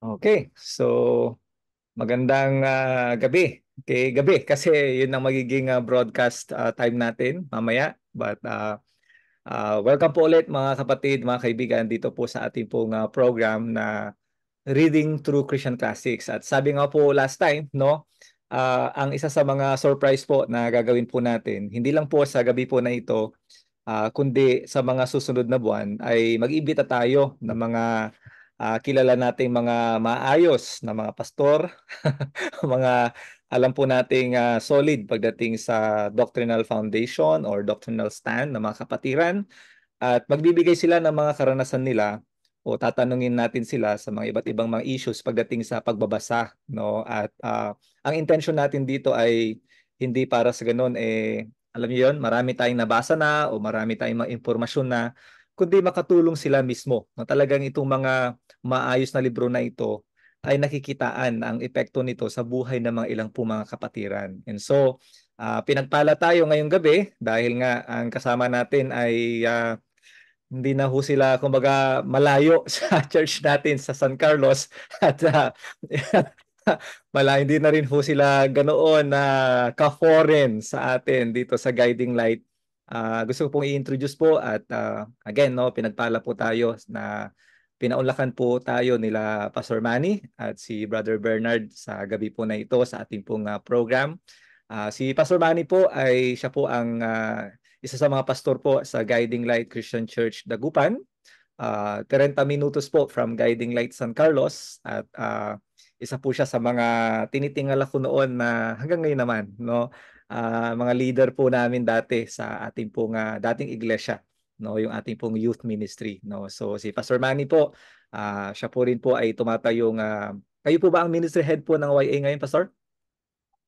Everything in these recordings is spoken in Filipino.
Okay, so magandang gabi. Okay, gabi kasi yun ang magiging broadcast time natin mamaya. But welcome po ulit mga kapatid, mga kaibigan dito po sa ating pong program na Reading Through Christian Classics. At sabi nga po last time, no, ang isa sa mga surprise po na gagawin po natin, hindi lang po sa gabi po na ito, kundi sa mga susunod na buwan ay mag-imbita tayo ng mga kilala nating mga maayos na mga pastor, mga alam po nating solid pagdating sa doctrinal foundation or doctrinal stand ng mga kapatiran at magbibigay sila ng mga karanasan nila o tatanungin natin sila sa mga iba't ibang mga issues pagdating sa pagbabasa, no? At ang intention natin dito ay hindi para sa ganun alam niyo 'yon, marami tayong nabasa na o marami tayong mga impormasyon na kundi makatulong sila mismo. No, talagang itong mga maayos na libro na ito ay nakikitaan ang epekto nito sa buhay ng mga ilang po mga kapatiran. And so, pinagpala tayo ngayong gabi dahil nga ang kasama natin ay hindi na ho sila kumbaga malayo sa church natin sa San Carlos at hindi na rin ho sila ganoon na ka-foreign sa atin dito sa Guiding Light. Gusto ko pong i-introduce po at again no, pinagpala po tayo na pinaunlakan po tayo nila Pastor Manny at si Brother Bernard sa gabi po na ito sa ating pong program. Si Pastor Manny po ay siya po ang isa sa mga pastor po sa Guiding Light Christian Church Dagupan. 30 minutos po from Guiding Light San Carlos at isa po siya sa mga tinitingala ko noon na hanggang ngayon naman, no? Mga leader po namin dati sa ating pong dating iglesia, no, yung ating pong youth ministry, no. So si Pastor Manny po, siya po rin po ay tumatayong kayo po ba ang ministry head po ng YA ngayon, Pastor?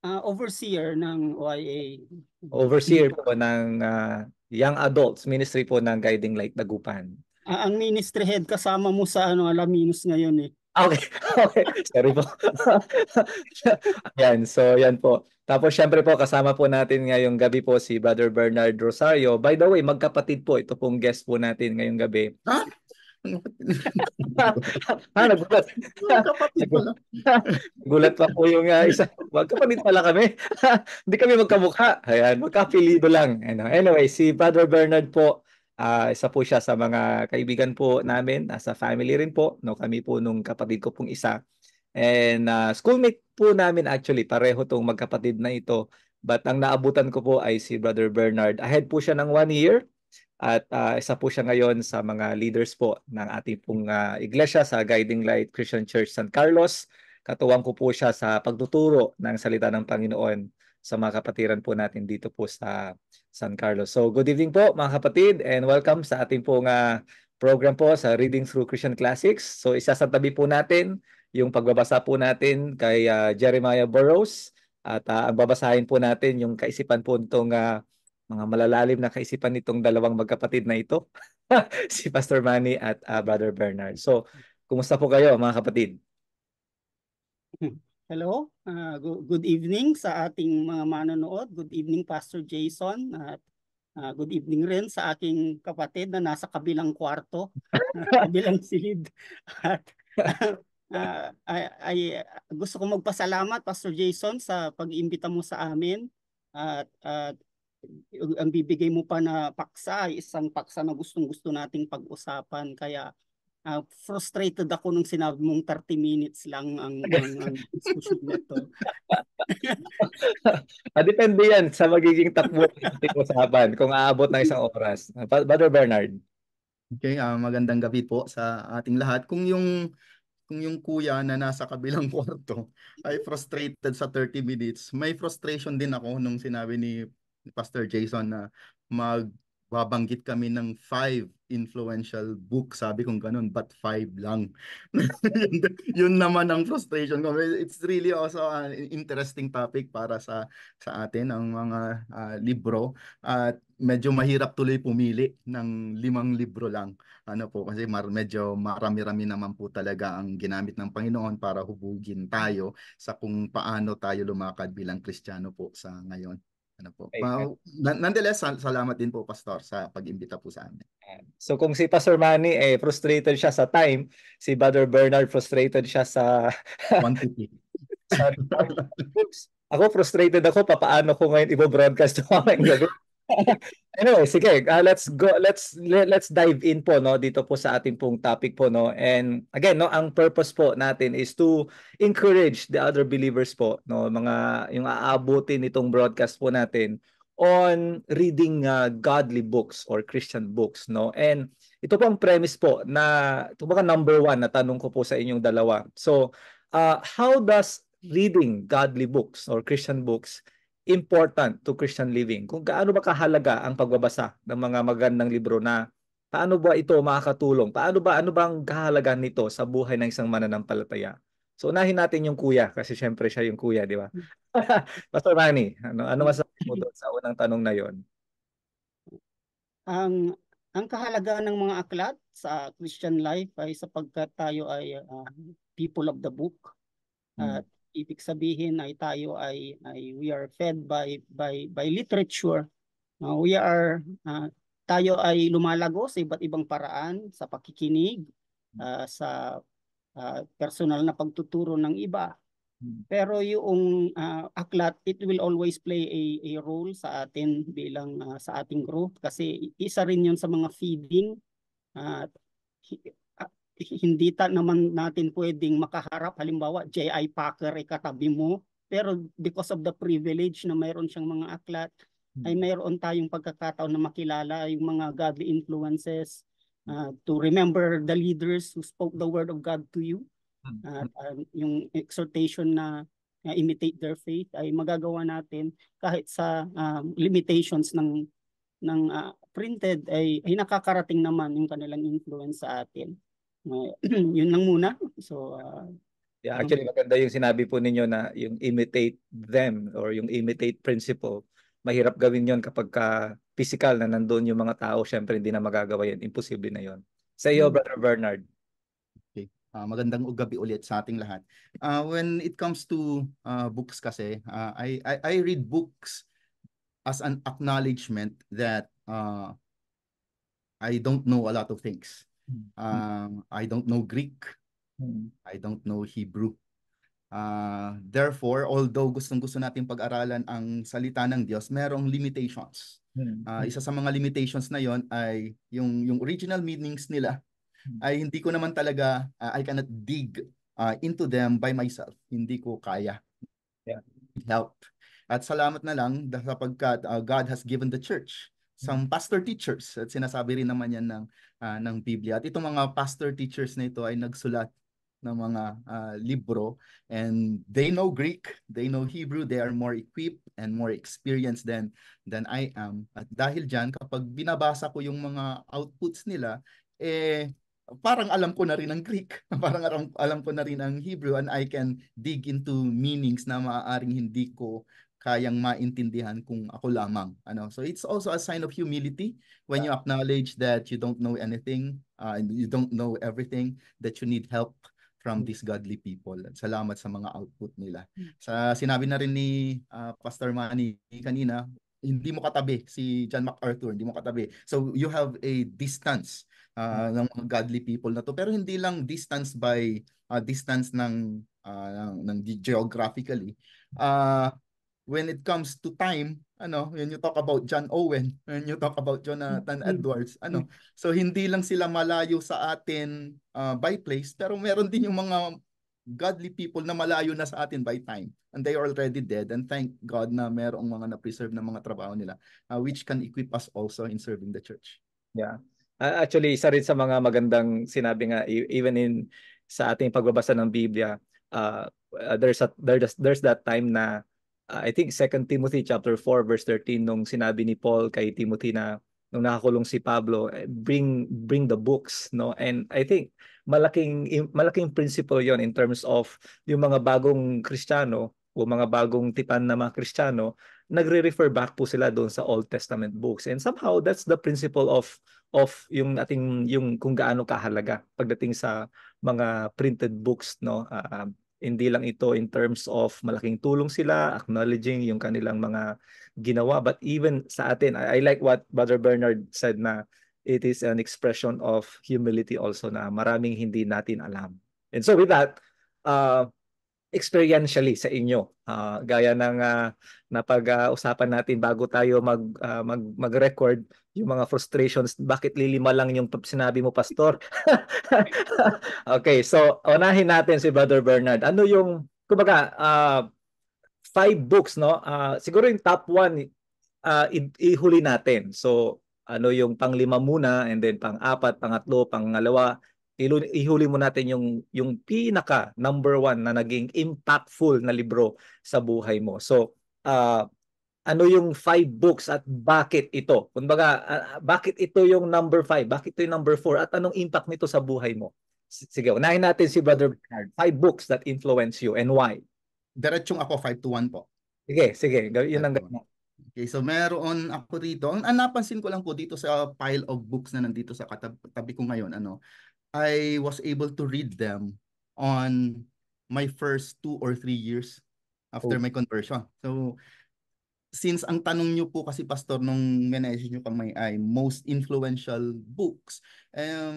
Overseer ng YA. Overseer po ng Young Adults Ministry po ng Guiding Light Dagupan. Ang ministry head kasama mo sa Alaminos ngayon eh. Okay, okay. Sorry po. Ayan, so yan po. Tapos syempre po kasama po natin ngayong gabi po si Brother Bernard Rosario. By the way, magkapatid po ito pong guest po natin ngayong gabi. Ha? Nagulat. Kapatid pala. Gulat pa po yung isa. Magkapatid pala kami. Hindi kami magkamukha. Ayan, magkapilido lang. Anyway, si Brother Bernard po, isa po siya sa mga kaibigan po namin. Nasa family rin po. No, kami po nung kapatid ko pong isa. And schoolmate po namin actually. Pareho tong magkapatid na ito. But ang naabutan ko po ay si Brother Bernard. Ahead po siya ng 1 year. At isa po siya ngayon sa mga leaders po ng ating pong iglesia sa Guiding Light Christian Church San Carlos. Katuwang ko po siya sa pagtuturo ng salita ng Panginoon sa mga kapatiran po natin dito po sa San Carlos. So good evening po mga kapatid and welcome sa ating pong program po sa Reading Through Christian Classics. So isasantabi po natin yung pagbabasa po natin kay Jeremiah Burroughs at ang babasahin po natin yung kaisipan po nitong mga malalalim na kaisipan nitong dalawang magkapatid na ito, si Pastor Manny at Brother Bernard. So, kumusta po kayo mga kapatid? Hello, good evening sa ating mga manonood. Good evening Pastor Jason at good evening rin sa aking kapatid na nasa kabilang kwarto, kabilang silid. At gusto ko magpasalamat Pastor Jason sa pag-iimbita mo sa amin at ang bibigay mo pa na paksa ay isang paksa na gustong-gusto nating pag-usapan. Kaya frustrated ako nung sinabi mong 30 minutes lang ang discussion nito. Depende yan sa magiging takbo ng ating usapan kung aabot ng isang oras. Brother Bernard. Okay, magandang gabi po sa ating lahat. Kung yung kuya na nasa kabilang kwarto ay frustrated sa 30 minutes, may frustration din ako nung sinabi ni Pastor Jason na magbabanggit kami ng 5 influential book. Sabi kong ganun, but 5 lang. Yun naman ang frustration ko. It's really also an interesting topic para sa atin, ang mga libro. At medyo mahirap tuloy pumili ng 5 libro lang. Ano po, kasi medyo marami-rami naman po talaga ang ginamit ng Panginoon para hubugin tayo sa kung paano tayo lumakad bilang Kristiyano po sa ngayon. Ano po. Amen. Nonetheless, salamat din po, Pastor, sa pag-imbita po sa amin. So kung si Pastor Manny frustrated siya sa time, si Brother Bernard frustrated siya sa Quantity. sorry. Oops. Ako frustrated ako paano ko ngayon i-broadcast ngayong gabi. Anyway, sige, let's go, let's dive in po no dito po sa ating pong topic po no. And again no, ang purpose po natin is to encourage the other believers po no, mga yung aabutin nitong broadcast po natin on reading godly books or Christian books no. And ito po ang premise po na ito ba number one na tanong ko po sa inyong dalawa. So, how does reading godly books or Christian books important to Christian living? Kung gaano ba kahalaga ang pagbabasa ng mga magandang libro na paano ba ito makakatulong? Ano ba ang kahalagahan nito sa buhay ng isang mananampalataya? So unahin natin yung kuya kasi syempre siya yung kuya, di ba? Pastor Manny, ano masasabi mo doon sa unang tanong na yon? Ang kahalagahan ng mga aklat sa Christian life ay sapagkat tayo ay people of the book. At ibig sabihin ay tayo ay we are fed by literature. Tayo ay lumalago sa iba't ibang paraan sa pakikinig, sa personal na pagtuturo ng iba. Pero yung aklat, it will always play a role sa atin bilang sa ating growth kasi isa rin yun sa mga feeding. Hindi naman natin pwedeng makaharap. Halimbawa, J.I. Packer ay katabi mo. Pero because of the privilege na mayroon siyang mga aklat, ay mayroon tayong pagkakataon na makilala yung mga godly influences, to remember the leaders who spoke the word of God to you. Yung exhortation na imitate their faith ay magagawa natin kahit sa limitations ng printed ay nakakarating naman yung kanilang influence sa atin. Yun lang muna. So yeah, actually maganda yung sinabi po ninyo na yung imitate them or yung imitate principle. Mahirap gawin yon kapag physical na nandoon yung mga tao, syempre hindi na magagawa yan. Imposible na yon. Sa iyo, Brother Bernard. Okay. Magandang gabi ulit sa ating lahat. When it comes to books kasi, I read books as an acknowledgement that I don't know a lot of things. I don't know Greek. I don't know Hebrew. Therefore, although gustong-gusto natin pag-aralan ang salita ng Diyos, merong limitations. Isa sa mga limitations na yon ay yung original meanings nila ay hindi ko naman talaga, I cannot dig into them by myself. Hindi ko kaya. Yeah. Help. At salamat na lang sapagkat God has given the church some pastor teachers. At sinasabi rin naman yan ng Biblia. At itong mga pastor teachers na ito ay nagsulat ng mga libro, and they know Greek, they know Hebrew, they are more equipped and more experienced than I am. At dahil dyan, kapag binabasa ko yung mga outputs nila, parang alam ko na rin ang Greek, parang alam ko na rin ang Hebrew, and I can dig into meanings na maaaring hindi ko kayang maintindihan kung ako lamang. So it's also a sign of humility when you acknowledge that you don't know anything, you don't know everything, that you need help from these godly people. Salamat sa mga output nila. Sa sinabi na rin ni Pastor Manny kanina, hindi mo katabi si John MacArthur, hindi mo katabi. So you have a distance ng mga godly people na to, pero hindi lang distance by distance ng geographically. When it comes to time, when you talk about John Owen, when you talk about Jonathan Edwards, so hindi lang sila malayo sa atin by place, pero meron din yung mga godly people na malayo na sa atin by time, and they are already dead, and thank God na merong mga na-preserve na mga trabaho nila, which can equip us also in serving the church. Yeah. Actually, isa rin sa mga magandang sinabi nga, even sa ating pagbabasa ng Biblia, there's that time na I think 2 Timothy chapter 4 verse 13 nung sinabi ni Paul kay Timothy na nung nakakulong si Pablo, bring the books, no? And I think malaking principle 'yon in terms of yung mga bagong Kristiyano o mga bagong tipan na mga Kristiyano, nagre-refer back po sila doon sa Old Testament books. And somehow that's the principle of yung kung gaano kahalaga pagdating sa mga printed books, no? Hindi lang ito in terms of malaking tulong sila, acknowledging yung kanilang mga ginawa, but even sa atin, I like what Brother Bernard said na it is an expression of humility also na maraming hindi natin alam. And so with that, experientially sa inyo, gaya ng napag-usapan natin bago tayo mag-record, yung mga frustrations, bakit lilima lang yung sinabi mo, Pastor? Okay, so unahin natin si Brother Bernard. Ano yung, kumbaga, 5 books, no? Siguro yung top 1, ihuli natin. So, ano yung pang-5 muna, and then pang-4, pangatlo, pangalawa, ihuli mo natin yung pinaka number 1 na naging impactful na libro sa buhay mo. So, ano yung 5 books at bakit ito? Kumbaga, bakit ito yung number 5? Bakit ito yung number 4? At anong impact nito sa buhay mo? Sige, unahin natin si Brother Bernard. 5 books that influence you and why? Diretsong ako 5-1 po. Sige, yun ang 5-1. Okay, so meron ako rito. Ang napansin ko lang po dito sa pile of books na nandito sa katabi ko ngayon, I was able to read them on my first 2 or 3 years after my conversion. So, since ang tanong nyo po kasi, Pastor, nung message nyo kami ay most influential books,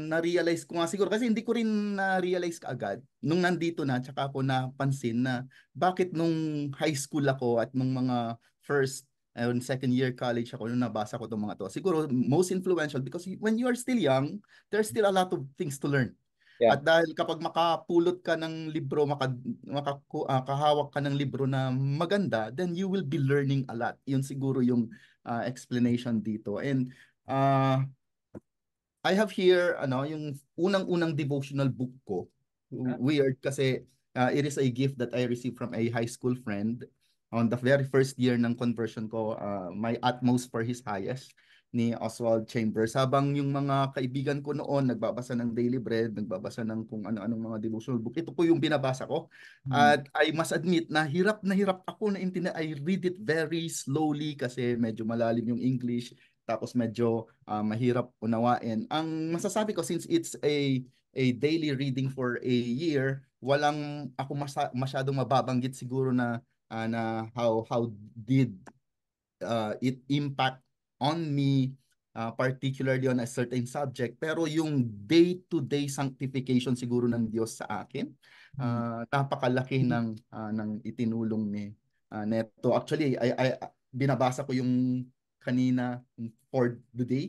na-realize ko nga siguro, kasi hindi ko rin na-realize kaagad, nung nandito na, tsaka ako napansin na bakit nung high school ako at nung mga first and second year college ako, nung nabasa ko itong mga to. Siguro, most influential because when you are still young, there's still a lot of things to learn. Yeah. At dahil kapag makapulot ka ng libro, kahawak ka ng libro na maganda, then you will be learning a lot. Yun siguro yung explanation dito. And I have here yung unang-unang devotional book ko. Weird kasi it is a gift that I received from a high school friend on the very first year ng conversion ko, My Utmost for His Highest ni Oswald Chambers. Habang yung mga kaibigan ko noon nagbabasa ng Daily Bread, nagbabasa ng kung ano-anong mga devotional book, ito po yung binabasa ko. At I must admit na hirap ako na I read it very slowly kasi medyo malalim yung English, tapos medyo mahirap unawain. Ang masasabi ko, since it's a daily reading for a year, walang ako masyadong mababanggit siguro na how did it impact on me, particularly on a certain subject. Pero yung day-to-day sanctification siguro ng Diyos sa akin, napakalaki ng itinulong ni Neto. Actually, I binabasa ko yung kanina for the day,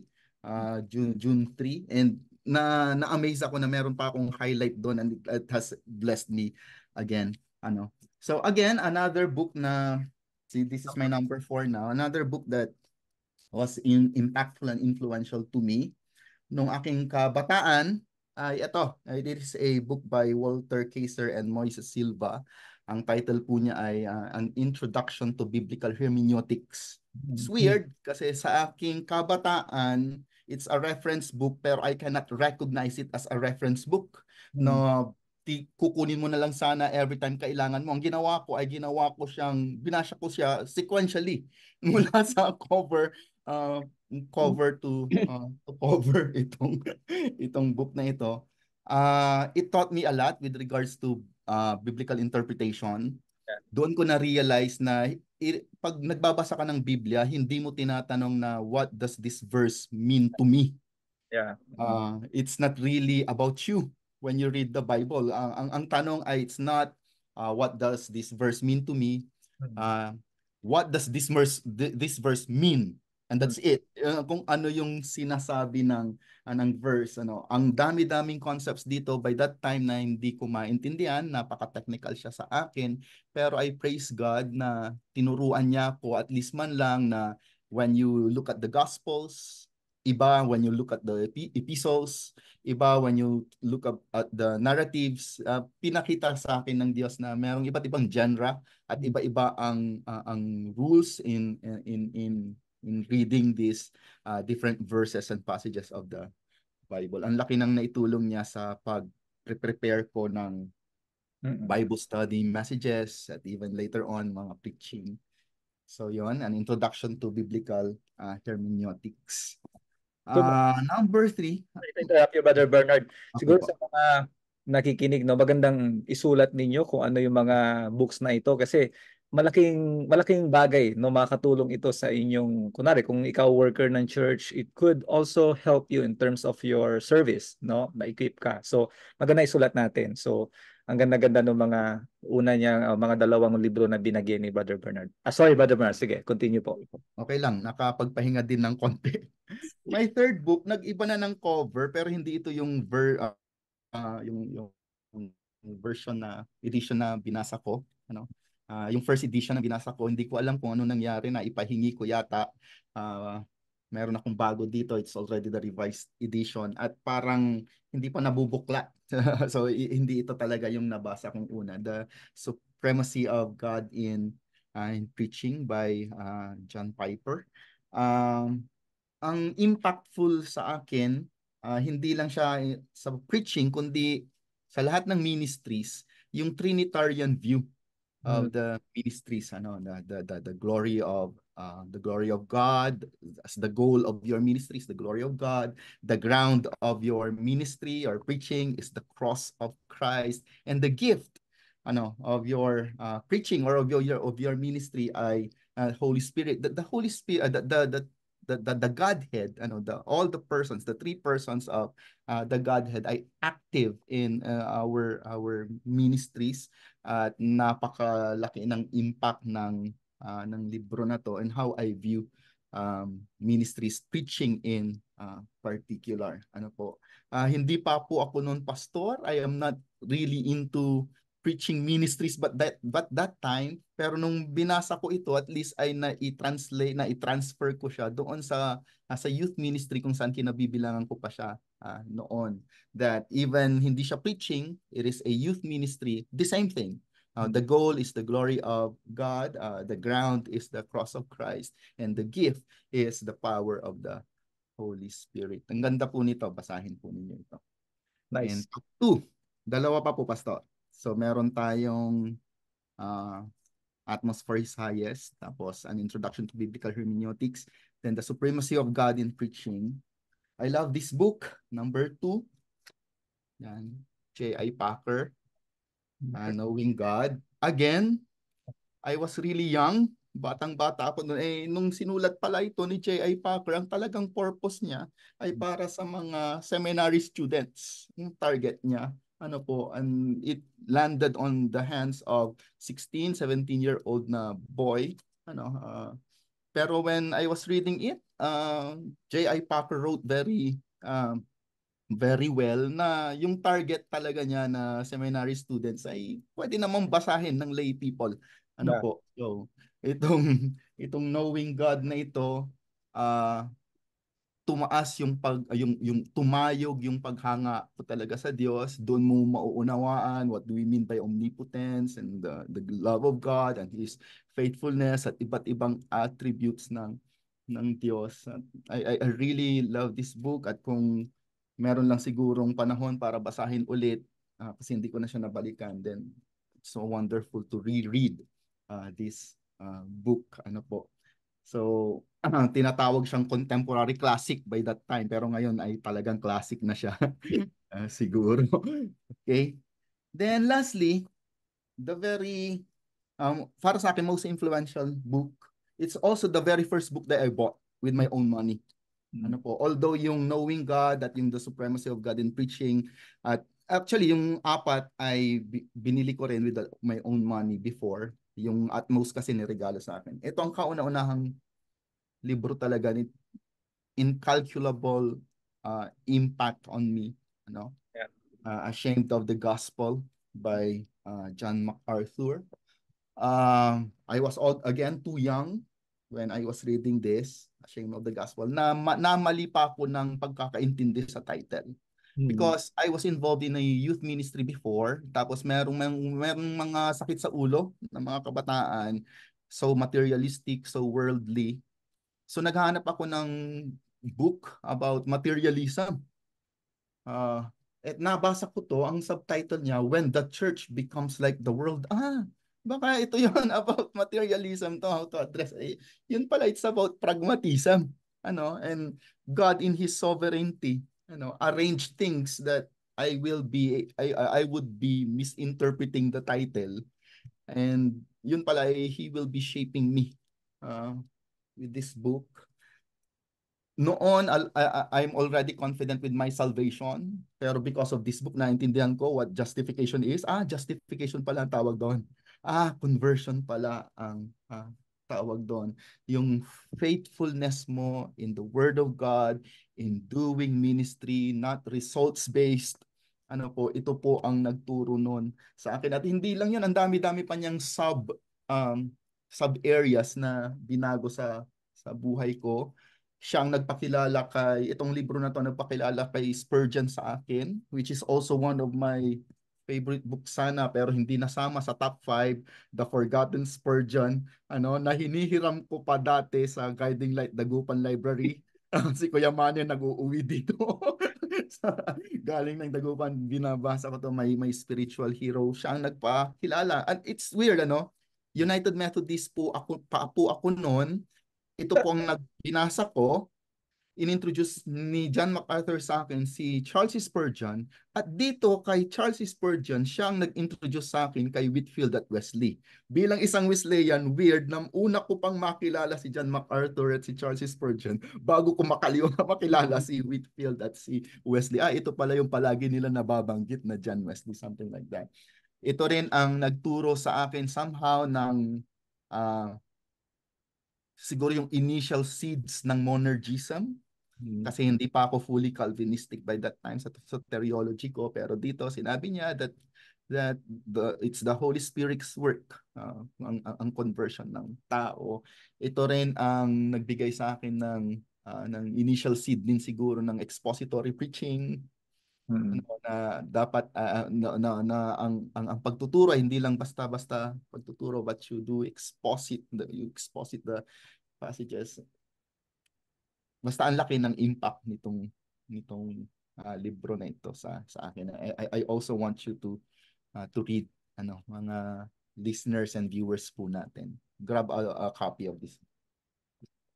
June 3, and na-amaze ako na meron pa akong highlight doon, and it has blessed me again. So again, another book na, see, this is my number 4 now. Another book that was impactful and influential to me nung aking kabataan ay ito. It is a book by Walter Kaiser and Moises Silva. Ang title po niya ay An Introduction to Biblical Hermeneutics. It's weird kasi sa aking kabataan, it's a reference book pero I cannot recognize it as a reference book. No, kukunin mo na lang sana every time kailangan mo. Ang ginawa ko binasa ko siya sequentially mula sa cover to cover itong book na ito. It taught me a lot with regards to biblical interpretation. Doon ko na-realize na pag nagbabasa ka ng Biblia, hindi mo tinatanong na what does this verse mean to me. Yeah. It's not really about you when you read the Bible. Ang tanong ay, it's not what does this verse mean to me? What does this verse mean? And that's it. Kung ano yung sinasabi ng verse. Ang dami-daming concepts dito. By that time na hindi ko maintindihan, napaka-technical siya sa akin. Pero I praise God na tinuruan niya ako at least man lang na when you look at the Gospels, iba when you look at the epistles, iba when you look at the narratives. Pinakita sa akin ng Diyos na mayroong iba't ibang genre at iba-iba ang rules in reading these different verses and passages of the Bible. Ang laki ng naitulong niya sa pag-prepare ko ng Bible study messages at even later on mga preaching. So yon, an introduction to biblical hermeneutics. Number 3. Interrupt you, Brother Bernard. Siguro sa mga nakikinig, no, magandang isulat ninyo kung ano yung mga books na ito kasi malaking bagay, no, makakatulong ito sa inyong, kunwari kung ikaw worker ng church, it could also help you in terms of your service, no, ma-equip ka. So maganda isulat natin. So ang ganda-ganda ng mga una niya, mga dalawang libro na binagay ni Brother Bernard. Sorry, Brother Bernard, sige, continue po. Okay lang, nakapagpahinga din ng konti. My third book, nag-iba na ng cover pero hindi ito yung yung version na edition na binasa ko, ano? Yung first edition na binasa ko, hindi ko alam kung ano nangyari, na ipahingi ko yata. Uh, Meron akong bago dito, it's already the revised edition at parang hindi pa nabubukla. So hindi ito talaga yung nabasa kong una, The Supremacy of God in Preaching by John Piper. Ang impactful sa akin, hindi lang siya sa preaching, kundi sa lahat ng ministries, yung Trinitarian view of the ministries, the glory of God as the goal of your ministries, the glory of God, the ground of your ministry or preaching is the cross of Christ, and the gift of your preaching or of your ministry ay Holy Spirit. The Holy Spirit, the Godhead, all the persons, the three persons of the Godhead ay active in our ministries, at napakalaki ng impact ng libro na to and how I view ministries, preaching in particular. Hindi pa po ako noon pastor. I am not really into preaching ministries but that time, pero nung binasa ko ito, at least ay na-transfer ko siya doon sa youth ministry kung saan kinabibilangan ko pa siya noon, that even hindi siya preaching, it is a youth ministry, the same thing. The goal is the glory of God, the ground is the cross of Christ, and the gift is the power of the Holy Spirit. Ang ganda po nito, basahin po ninyo ito. And Nice. two, dalawa pa po, Pastor. So meron tayong Atmosphere is Highest, tapos An Introduction to Biblical Hermeneutics, then The Supremacy of God in Preaching. I love this book, number 2. Yan, J.I. Packer, Knowing God. Again, I was really young, batang-bata ako noon. Nung sinulat pala ito ni J.I. Packer, ang talagang purpose niya ay para sa mga seminary students. Yung target niya, and it landed on the hands of 16, 17-year-old na boy. Pero when I was reading it, J.I. Packer wrote very well na yung target talaga niya na seminary students ay pwede namang basahin ng lay people. So itong Knowing God na ito, tumaas yung tumayog yung paghanga po talaga sa Diyos. Doon mo mauunawaan what do we mean by omnipotence and the love of God and His faithfulness at iba't ibang attributes ng Diyos. I really love this book, at kung meron lang sigurong panahon para basahin ulit, kasi hindi ko na siya nabalikan, then it's so wonderful to reread this book. So, tinatawag siyang contemporary classic by that time, pero ngayon ay talagang classic na siya. Siguro. Okay. Then lastly, the very, para sa akin, most influential book, it's also the very first book that I bought with my own money. Although yung Knowing God at yung The Supremacy of God in Preaching, at actually yung apat ay binili ko rin with my own money before. Yung at most kasi niregalo sa akin. Ito ang kauna-unahang libro talaga ni incalculable impact on me. Yeah. Ashamed of the Gospel by John MacArthur. I was again too young when I was reading this, Ashamed of the Gospel, na mali pa ako ng pagkakaintindi sa title. Because I was involved in a youth ministry before, tapos merong mga sakit sa ulo ng mga kabataan, so materialistic, so worldly. So naghahanap ako ng book about materialism. At nabasa ko to, ang subtitle niya, When the Church Becomes Like the World. Baka ito yun about materialism, to how to address. Yun pala, it's about pragmatism. And God in His sovereignty, arrange things that I would be misinterpreting the title, and yun pala he will be shaping me with this book. Noon, I'm already confident with my salvation. Pero because of this book, naintindihan ko what justification is. Justification pala ang tawag doon. Conversion pala ang tawag doon. Yung faithfulness mo in the Word of God, in doing ministry, not results-based. Ito po ang nagturo noon sa akin. At hindi lang yun, ang dami-dami pa niyang sub-areas na binago sa buhay ko. Siyang nagpakilala itong libro na to nagpakilala kay Spurgeon sa akin, which is also one of my favorite books sana, pero hindi nasama sa top 5, The Forgotten Spurgeon, na hinihiram ko pa dati sa Guiding Light Dagupan Library. Si Kuya Manny nag-uuwi dito. Galing ng Dagupan, binabasa ko to, may spiritual hero. Siya ang nagpakilala. And it's weird, United Methodist po ako noon. Ito po ang binasa ko, inintroduce ni John MacArthur sa akin si Charles Spurgeon, at dito kay Charles Spurgeon, siya ang nag-introduce sa akin kay Whitefield at Wesley. Bilang isang Wesleyan, weird na una ko pang makilala si John MacArthur at si Charles Spurgeon bago ko makilala si Whitefield at si Wesley. Ito pala yung palagi nila nababanggit na John Wesley, something like that. Ito rin ang nagturo sa akin somehow ng siguro yung initial seeds ng monergism, kasi hindi pa ako fully Calvinistic by that time sa soteriology ko, pero dito sinabi niya that it's the Holy Spirit's work, ang conversion ng tao. Ito rin ang nagbigay sa akin ng initial seed din siguro ng expository preaching, na dapat ang pagtuturo ay hindi lang basta-basta pagtuturo, but you exposit the passages. Basta ang laki ng impact nitong libro na ito sa akin. I also want you to read, mga listeners and viewers po natin. Grab a copy of this.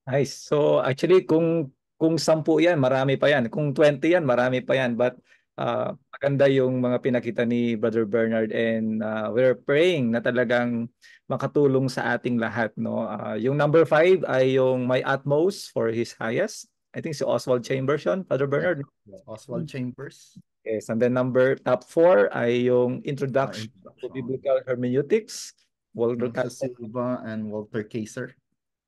Nice. So actually kung 10 yan, marami pa yan. Kung 20 yan, marami pa yan. But maganda yung mga pinakita ni Brother Bernard, and we're praying na talagang makatulong sa ating lahat, no. Yung number 5 ay yung My Utmost for His Highest. I think si Oswald Chambers yun, Brother Bernard. Oswald Chambers. Yes, and then top 4 ay yung Introduction to Biblical Hermeneutics, Walter Silva and Walter Kaiser.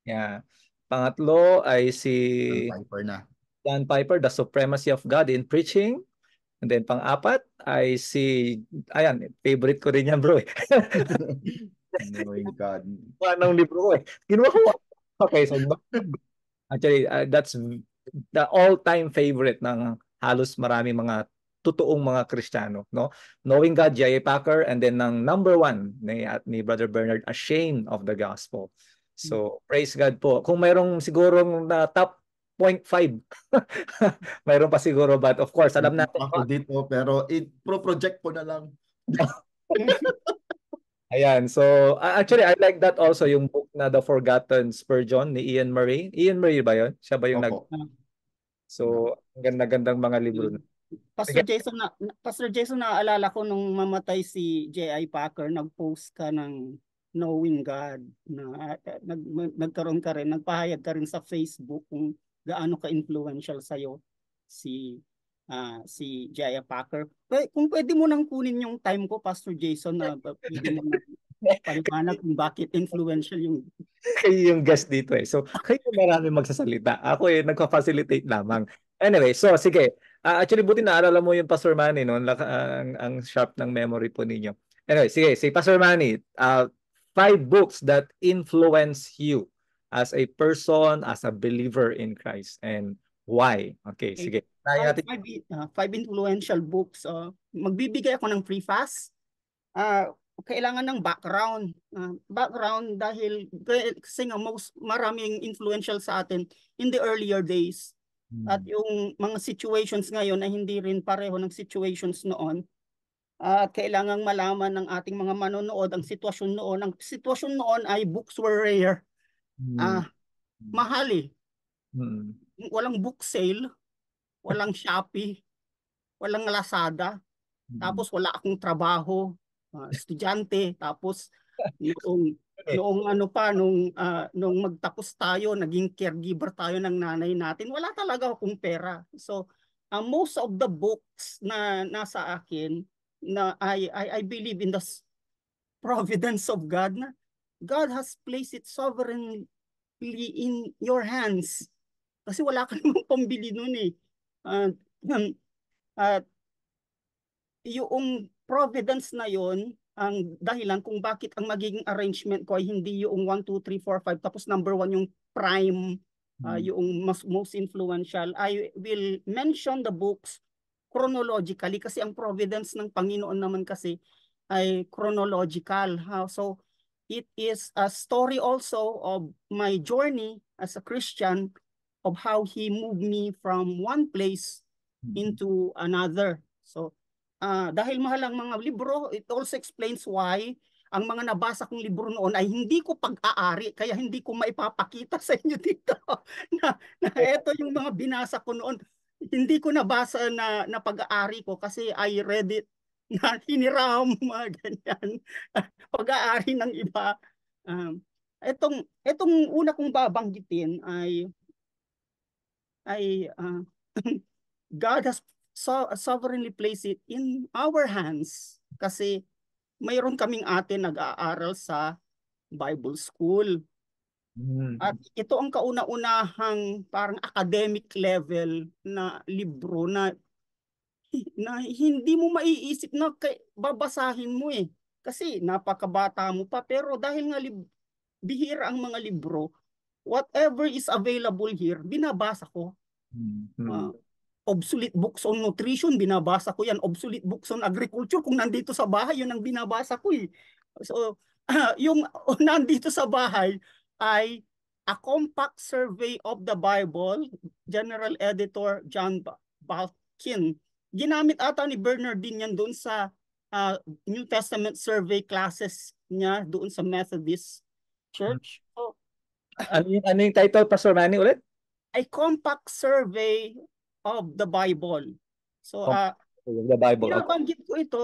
Yeah. Pangatlo ay si John Piper, The Supremacy of God in Preaching. And then pang-apat ay favorite ko rin yan, bro. Knowing God. Anong libro ko Kinuha ko. Okay, so actually, that's the all-time favorite ng halos marami mga totoong mga Kristiyano, no? Knowing God, J.I. Packer, and then ng number 1 ni Brother Bernard, Ashamed of the Gospel. So, praise God po. Kung mayroong sigurong na top 0.5. Mayroon pa siguro, but of course, alam natin. Ako dito, pero project ko na lang. Ayan, so actually, I like that also, yung book na The Forgotten Spurgeon ni Ian Murray. Ian Murray ba yun? Siya ba yung So, ganda-gandang mga libro. Pastor Jason, naaalala ko nung mamatay si J.I. Packer, nag-post ka ng Knowing God, na nagkaroon ka rin, nagpahayag ka rin sa Facebook kung gaano ka-influential sa'yo si J.I. Packer. Kung pwede mo nang kunin yung time ko, Pastor Jason, na pwede mo nang paliwanag kung bakit influential yung kayo yung guest dito So, kayo marami magsasalita. Ako nagpa-facilitate lamang. Anyway, so sige. Actually, buti naalala mo yung Pastor Manny, no? Ang sharp ng memory po ninyo. Anyway, sige. Si Pastor Manny, 5 books that influence you as a person, as a believer in Christ, and why? Okay, sige. 5 influential books. Magbibigay ako ng preface. Kailangan ng background. Background dahil kasi nga maraming influential sa atin in the earlier days. At yung mga situations ngayon na hindi rin pareho ng situations noon. Kailangang malaman ng ating mga manonood ang sitwasyon noon. Ang sitwasyon noon ay books were rare. Mahal Walang book sale, walang Shopee, walang Lazada, tapos wala akong trabaho, estudyante, tapos noong ano pa nung magtapos tayo, naging caregiver tayo ng nanay natin, wala talaga akong pera. So most of the books na nasa akin na I believe in the providence of God, na God has placed it sovereignly in your hands. Kasi wala ka namang pambili nun eh. At at yung providence na yon ang dahilan kung bakit ang magiging arrangement ko ay hindi yung 1, 2, 3, 4, 5 tapos number 1 yung prime, yung most influential. I will mention the books chronologically kasi ang providence ng Panginoon naman kasi ay chronological. So it is a story also of my journey as a Christian, of how He moved me from one place into another. So dahil mahal ang mga libro, it also explains why ang mga nabasa kong libro noon ay hindi ko pag-aari, kaya hindi ko maipapakita sa inyo dito na ito yung mga binasa ko noon. Hindi ko nabasa na pag-aari ko kasi I read it na hiniram, mga ganyan. Pag-aari ng iba. Itong una kong babanggitin ay God has sovereignly placed it in our hands kasi mayroon kaming ate nag-aaral sa Bible School. At ito ang kauna-unahang parang academic level na libro na hindi mo maiisip na babasahin mo eh. Kasi napakabata mo pa, pero dahil nga bihira ang mga libro, whatever is available here, binabasa ko. Obsolete books on nutrition, binabasa ko yan. Obsolete books on agriculture, kung nandito sa bahay, yun ang binabasa ko eh. So, yung nandito sa bahay ay A Compact Survey of the Bible, General Editor John Balkin. Ginamit ata ni Bernardine yan doon sa New Testament survey classes niya doon sa Methodist Church. So, ano yung title, Pastor Manny, ulit? A Compact Survey of the Bible. So, the Bible. binabanggit ko ito,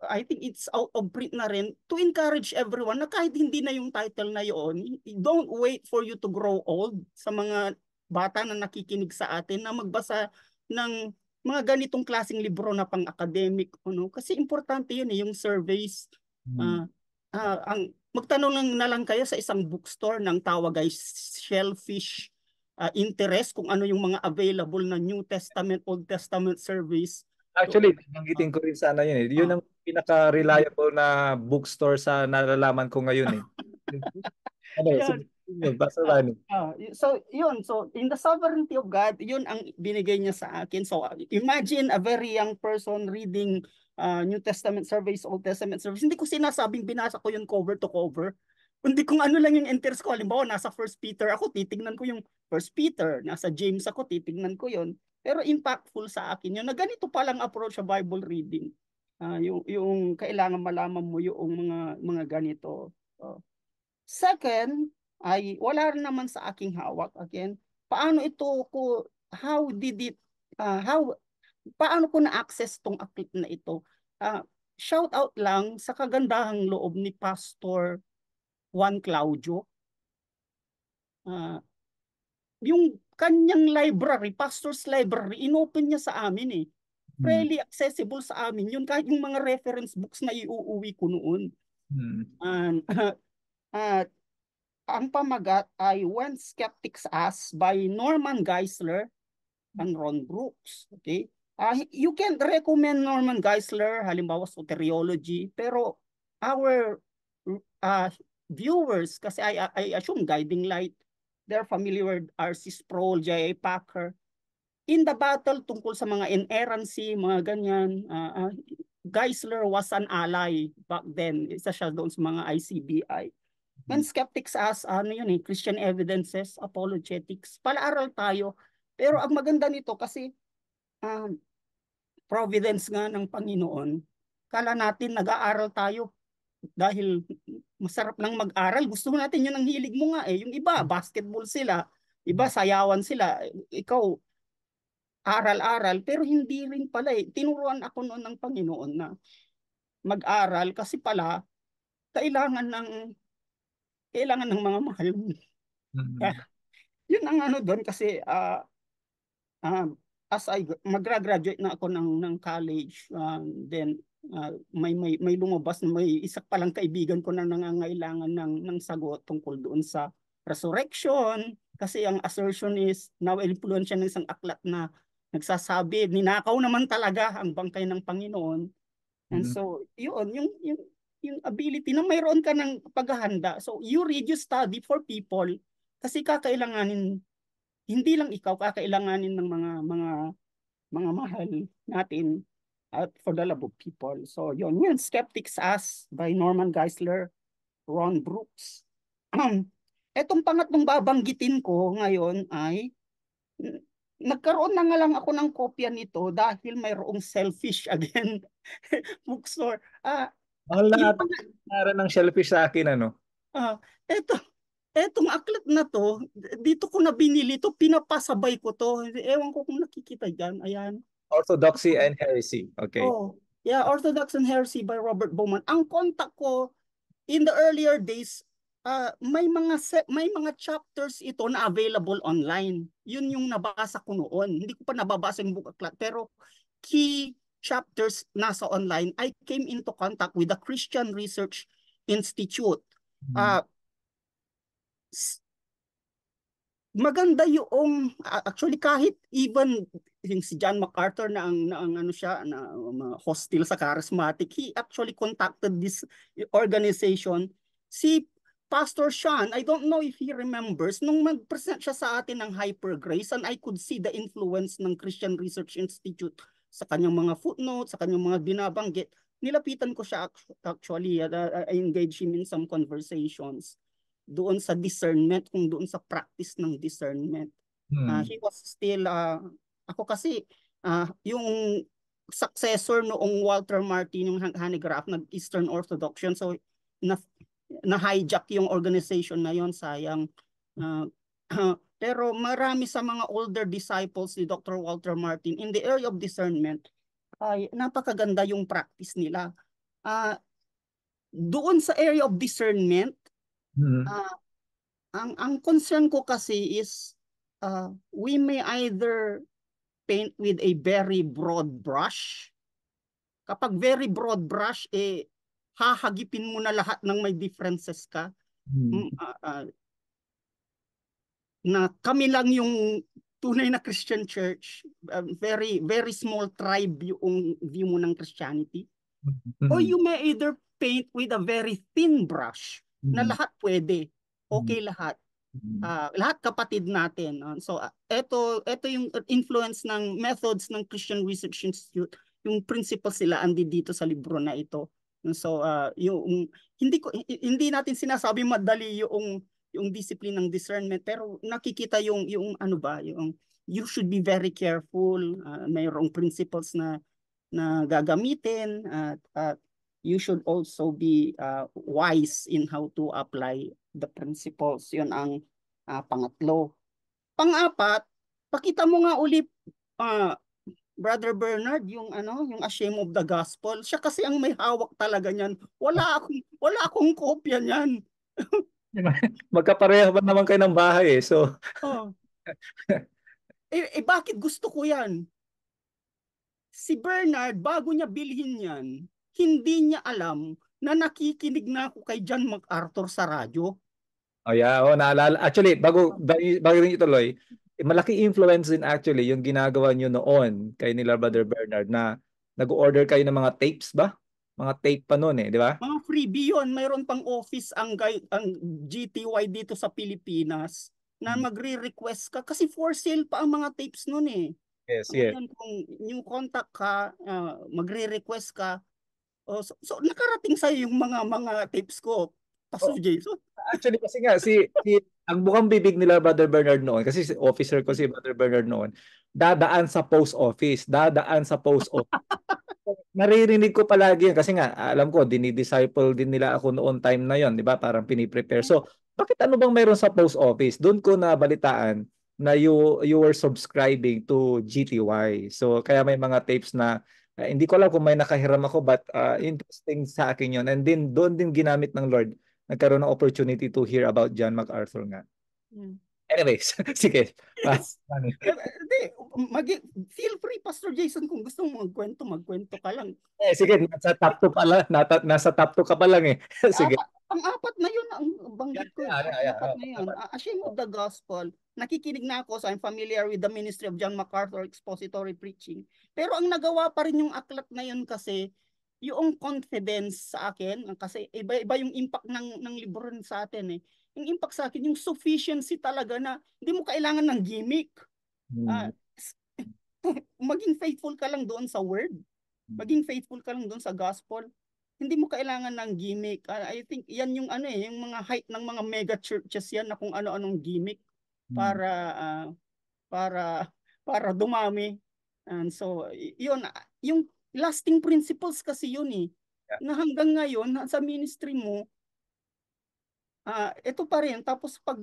I think it's out of print na rin, to encourage everyone na kahit hindi na yung title na yon, don't wait for you to grow old sa mga bata na nakikinig sa atin na magbasa ng mga ganitong klaseng libro na pang-academic. Kasi importante yun yung surveys. Magtanong na lang kayo sa isang bookstore ng tawag ay Shellfish Interest kung ano yung mga available na New Testament, Old Testament surveys. Actually, banggitin ko rin sana yun eh. Yun ang pinaka-reliable na bookstore sa nalalaman ko ngayon eh. So yun, so in the sovereignty of God, yun ang binigay niya sa akin. So imagine a very young person reading New Testament surveys, Old Testament surveys. Hindi ko sinasabing binasa ko yun cover to cover. Kundi kung ano lang yung interest ko. Halimbawa, nasa 1 Peter ako, titignan ko yung 1 Peter. Nasa James ako, titignan ko yun. Pero impactful sa akin yun na ganito palang approach sa Bible reading. Yung kailangan malaman mo yung mga ganito. Second, ay wala rin naman sa aking hawak. Again, paano ito ko, paano ko na-access tong akit na ito? Shout out lang sa kagandahang loob ni Pastor Juan Claudio. Yung kanyang library, pastor's library, inopen niya sa amin eh. Freely accessible sa amin yun, kahit yung mga reference books na iuuwi ko noon. Ang pamagat ay When Skeptics Ask by Norman Geisler and Ron Brooks. Okay? You can recommend Norman Geisler, halimbawa soteriology, pero our viewers, kasi I assume Guiding Light, they're familiar with R.C. Sproul, J.A. Packer. In the battle tungkol sa mga inerrancy, mga ganyan, Geisler was an ally back then. Isa siya doon sa mga ICBI. When Skeptics Ask, Christian Evidences, Apologetics, pala-aral tayo. Pero ang maganda nito kasi providence nga ng Panginoon, kala natin nag-aaral tayo dahil masarap lang mag-aral. Gusto natin yun ang hilig mo nga eh. Yung iba, basketball sila. Iba, sayawan sila. Ikaw, aral-aral, pero hindi rin pala eh. Tinuruan ako noon ng Panginoon na mag-aral kasi pala kailangan ng mga mahal mo. Mm. Yun ang ano doon kasi uh, as I magra-graduate na ako ng college, then may lumabas na may isa palang kaibigan ko na nangangailangan ng sagot tungkol doon sa resurrection, kasi ang assertion is na-influence siya ng isang aklat na nagsasabi ninakaw naman talaga ang bangkay ng Panginoon. And Mm. so yun yung ability na mayroon ka ng paghahanda, so you read, you study for people, kasi kakailanganin, hindi lang ikaw, kakailanganin ng mga mahal natin at for the love of people. So yun, Skeptics Us by Norman Geisler, Ron Brooks. Etong pangatlong babanggitin ko ngayon ay nagkaroon na nga lang ako ng kopya nito dahil mayroong Selfish again bookstore. Mahal na Yung ata ng shellfish sa akin, ano? ah, eto etong aklat na to, dito ko na binili to, pinapasabay ko to. Ewan ko kung nakikita dyan. Ayan. Orthodoxy and Heresy. Okay. Oh, yeah, Orthodox and Heresy by Robert Bowman. Ang contact ko in the earlier days, may mga chapters ito na available online. Yun yung nabasa ko noon. Hindi ko pa nababasa yung book aklat, pero key chapters nasa online. I came into contact with the Christian Research Institute. Mm. Uh, Maganda yung actually, kahit even yung si John MacArthur na ang ano siya na hostile sa charismatic, he actually contacted this organization. Si Pastor Sean, I don't know if he remembers, nung mag-present siya sa atin ng Hyper Grace, and I could see the influence ng Christian Research Institute sa kanyang mga footnotes, sa kanyang mga binabanggit. Nilapitan ko siya actually, I engaged him in some conversations doon sa discernment, kung doon sa practice ng discernment. He was still, ako kasi, yung successor noong Walter Martin, yung Hanegraaff, nag-Eastern Orthodox yun. So, na-hijack yung organization na yon, sayang. Pero marami sa mga older disciples ni Dr. Walter Martin in the area of discernment, ay napakaganda yung practice nila. Doon sa area of discernment, ang concern ko kasi is we may either paint with a very broad brush. Kapag very broad brush, hahagipin mo na lahat ng may differences ka. Na kami lang yung tunay na Christian church, very very small tribe yung view mo ng Christianity. Or you may either paint with a very thin brush, na lahat pwede, okay lahat. Lahat kapatid natin. So ito yung influence ng methods ng Christian Research Institute, yung principles sila andi dito sa libro na ito. So yung hindi natin sinasabi madali yung discipline ng discernment, pero nakikita yung ano ba, yung you should be very careful, mayroong principles na gagamitin, at you should also be wise in how to apply the principles. Yun ang pangatlo. Pang-apat, pakita mo nga uli, Brother Bernard, yung Ashamed of the Gospel. Siya kasi ang may hawak talaga niyan. Wala akong kopya niyan. Magkapareho ba naman kayo ng bahay eh. So, Oh. Bakit gusto ko yan? Si Bernard, bago niya bilhin yan, hindi niya alam na nakikinig na ako kay John MacArthur sa radyo. oh yeah, naalala. Actually, bago rin ituloy, malaki influence din actually yung ginagawa nyo noon kay nila Brother Bernard na nag-order kayo ng mga tapes ba? Mga tape pa noon eh, di ba? Mga freebie yun. Mayroon pang office ang GTY dito sa Pilipinas na magre-request ka kasi for sale pa ang mga tapes noon eh. Yes, yes. Ngayon, kung yung contact ka, magre-request ka, so nakarating sa'yo yung mga tapes ko, Pastor Jason. Actually, kasi nga, ang bukang bibig nila Brother Bernard noon, kasi officer ko si Brother Bernard noon, dadaan sa post office. Naririnig ko palagi yan kasi nga alam ko dinidisciple din nila ako noon time na yon, 'di ba? Parang piniprepare. So, bakit ano bang meron sa post office? Doon ko nabalitaan na you were subscribing to GTY. So kaya may mga tapes na hindi ko alam kung may nakahiram ako, but interesting sa akin yun. And then doon din ginamit ng Lord. Nagkaroon ng opportunity to hear about John MacArthur nga. Anyways, sige. Feel free, Pastor Jason, kung gusto mo magkwento ka lang. Sige, nasa top 2 pala. Nasa top 2 ka pa lang eh. Sige. Ang-apat na yun ang banggit ko. Yeah. Ang-apat na yun. Shame of the Gospel. Nakikinig na ako, so I'm familiar with the ministry of John MacArthur, expository preaching. Pero ang nagawa pa rin yung aklat na yun kasi yung confidence sa akin, kasi iba yung impact ng libro rin sa atin eh. Yung impact sa akin, yung sufficiency talaga na hindi mo kailangan ng gimmick. Maging faithful ka lang doon sa word. Maging faithful ka lang doon sa gospel. Hindi mo kailangan ng gimmick. I think yan yung yung mga height ng mga mega churches yan na kung ano-anong gimmick para dumami. And so yun, yung lasting principles kasi yun eh. Na hanggang ngayon sa ministry mo ito pa rin. Tapos pag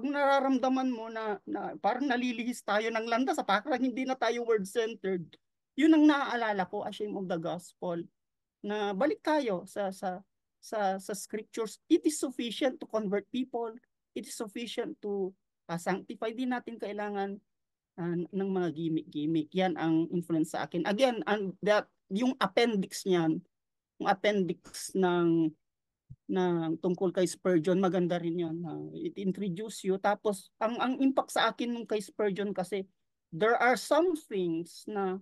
nararamdaman mo na parang nalilihis tayo ng landas, parang hindi na tayo word-centered, yun ang naaalala ko, Shame of the Gospel, na balik tayo sa scriptures. It is sufficient to convert people. It is sufficient to sanctify. Di natin kailangan ng mga gimmick. Yan ang influence sa akin. Again, yung appendix niyan, yung appendix ng tungkol kay Spurgeon, maganda rin yun. It introduce you. Tapos, ang impact sa akin nung kay Spurgeon kasi, there are some things na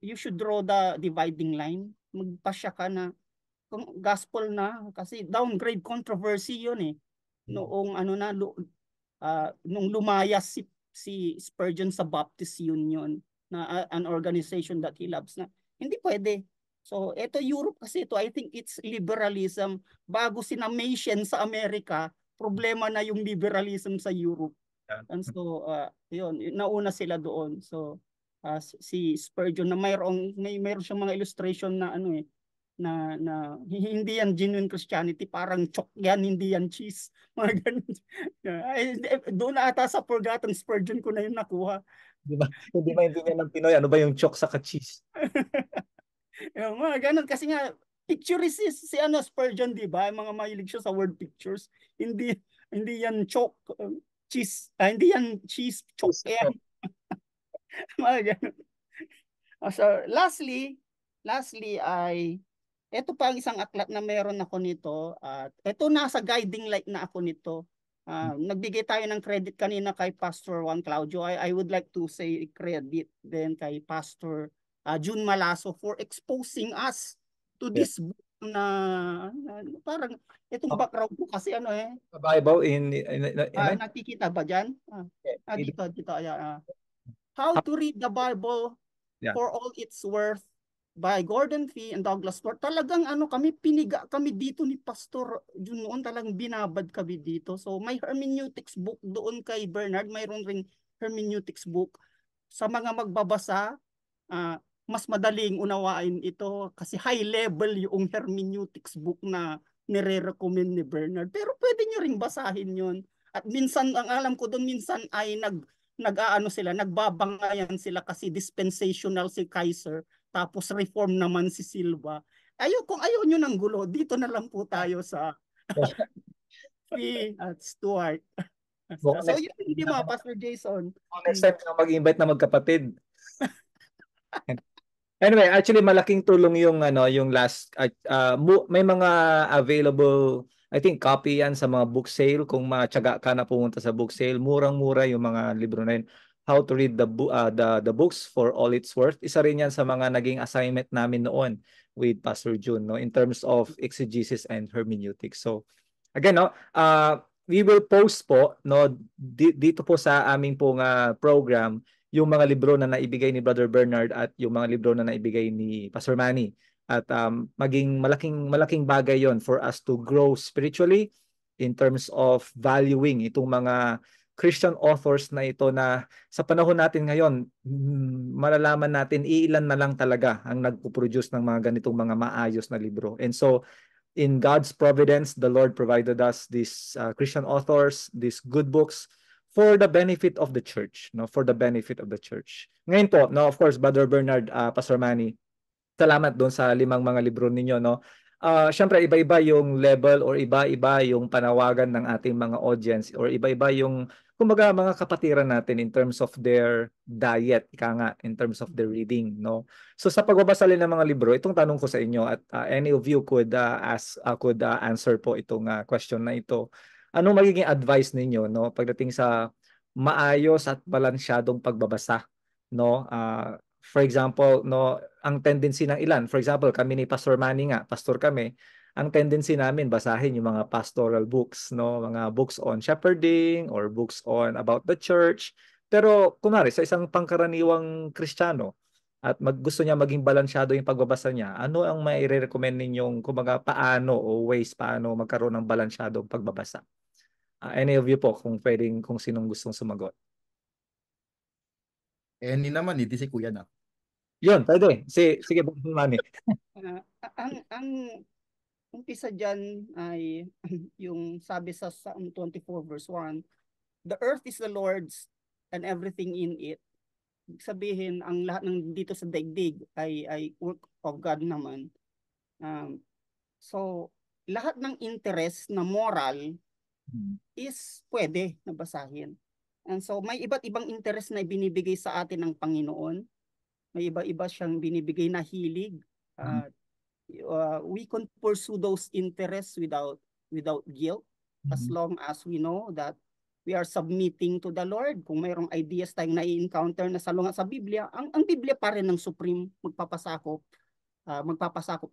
you should draw the dividing line. Magpasya ka na, kung gospel na, kasi downgrade controversy yun eh. Noong nung lumayas si Spurgeon sa Baptist Union, na an organization that he loves na, hindi pwede. So, ito Europe kasi ito, I think it's liberalism. Bago sinamation sa Amerika, problema na yung liberalism sa Europe. And so, yun, nauna sila doon. So, si Spurgeon na mayroon siyang mga illustration na na hindi yan genuine Christianity, parang chok yan, hindi yan cheese. Mga ganun. Doon na ata sa Forgotten Spurgeon ko na yun nakuha. Hindi maintindihan ng Pinoy, ano ba yung chok sa cheese? Yung mga ganun kasi nga picturist si Spurgeon, di ba? Mga mahilig siya sa word pictures. Hindi yan chalk cheese, hindi yan cheese chalk yan. Mga ganun. So lastly ay ito pa ang isang aklat na meron ako nito at ito nasa guiding light na ako nito. Nagbigay tayo ng credit kanina kay Pastor Juan Claudio. I would like to say credit din kay Pastor June Malaso for exposing us to this book na parang itong background ko kasi Bible nakikita ba dyan? Dito. How to Read the Bible for All Its Worth by Gordon Fee and Douglas Stuart. Talagang piniga kami dito ni Pastor June noon, talagang binabad kami dito. So may hermeneutics book doon kay Bernard, mayroon ring hermeneutics book. Sa mga magbabasa, mas madaling unawain ito kasi high level yung hermeneutics book na nire-recommend ni Bernard. Pero pwede nyo ring basahin yun. At minsan, ang alam ko doon, minsan ay nagbabangayan sila kasi dispensational si Kaiser, tapos reform naman si Silva. Kung ayaw nyo ng gulo, dito na lang po tayo sa Fee at Stuart. So yun, hindi mo, Pastor Jason. Next time na mag-invite na magkapatid. Anyway, actually malaking tulong yung yung last may mga available, I think copy yan sa mga book sale. Kung matyaga ka na pumunta sa book sale, murang-mura yung mga libro na yun. How to Read the Books for All Its Worth. Isa rin yan sa mga naging assignment namin noon with Pastor June, no, in terms of exegesis and hermeneutics. So again, we will post po dito po sa aming pong program yung mga libro na naibigay ni Brother Bernard at yung mga libro na naibigay ni Pastor Manny. At maging malaking bagay yon for us to grow spiritually in terms of valuing itong mga Christian authors na ito na sa panahon natin ngayon, malalaman natin iilan na lang talaga ang nagpo-produce ng mga ganitong mga maayos na libro. And so, in God's providence, the Lord provided us these Christian authors, these good books for the benefit of the church, no, for the benefit of the church. Ngayon po, no, of course, Brother Bernard, Pastor Manny, salamat doon sa 5 mga libro ninyo, no. Syempre iba-iba yung level or iba-iba yung panawagan ng ating mga audience or iba-iba yung kumbaga mga kapatiran natin in terms of their diet, ika nga, in terms of their reading, no. So sa pagbabasa rin ng mga libro, itong tanong ko sa inyo at any of you could answer po itong question na ito. Anong magiging advice ninyo, no, pagdating sa maayos at balansyadong pagbabasa, no? For example, no, ang tendency ng ilan, for example, kami ni Pastor Manny nga, pastor kami, ang tendency namin basahin yung mga pastoral books, no, mga books on shepherding or books on about the church. Pero kunwari sa isang pangkaraniwang Kristiyano at gusto niya maging balansyado yung pagbabasa niya, ano ang mai-recommend ninyong kumbaga paano o ways paano magkaroon ng balansyadong pagbabasa? Any of you po kung pwedeng kung sinong gustong sumagot. Any naman, hindi si Kuya na. Yun, pwede. Sige, Pastor Manny. Ang umpisa dyan ay yung sabi sa Psalm 24 verse 1, the earth is the Lord's and everything in it. Sabihin, ang lahat ng dito sa daigdig ay work of God naman. So, lahat ng interest na moral is pwede nabasahin. And so, may iba't ibang interest na ibinibigay sa atin ng Panginoon. May iba-iba siyang binibigay na hilig. We can pursue those interests without guilt as long as we know that we are submitting to the Lord. Kung mayroong ideas tayong nai-encounter na salungat sa Biblia, ang Biblia pa rin ng supreme magpapasakop